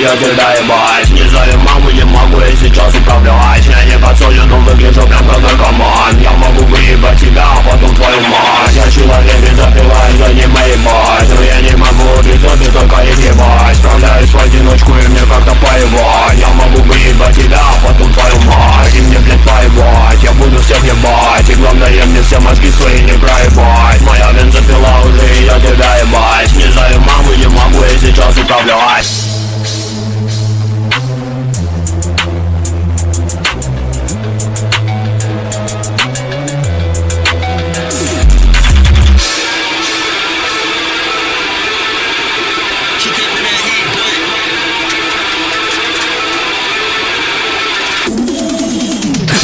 я тебя ебать. Не знаю маму, не могу я сейчас управлять. Я не подсолен, но выгляжу прям как наркоман. Я могу выебать тебя, а потом твою мать. Я человек-бензопила, за ним ебать. Но я не могу убить зомби, только их ебать. Справляюсь в одиночку и мне как-то поебать. Я могу выебать тебя, а потом твою мать. И мне, блядь, поебать, я буду всех ебать. И главное, мне все мозги свои не проебать. Моя бензопила уже, и я тебя ебать. Не знаю маму, не могу я сейчас управлять.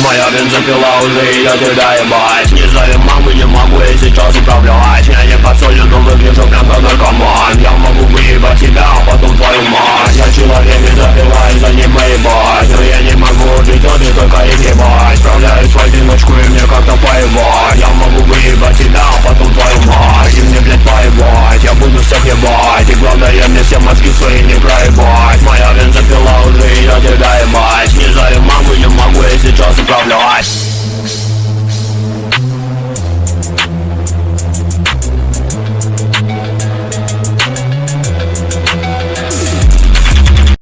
Моя бензопила уже, и я тебя ебать. Не знаю мамы, не могу я сейчас управлять. Я не подсолен, но выгляжу прям как наркоман. Я могу выебать тебя, а потом твою мать. Я человек-бензопила, и за ним ебать. Но я не могу убить зомби, только их ебать. Справляюсь в одиночку и мне как-то поебать. Я могу выебать тебя, а потом твою мать. И мне, блядь, поебать, я буду всех ебать. И главное, мне все мозги свои не проебать. Моя бензопила уже, и я тебя ебать. Не знаю маму, не могу я сейчас управлять.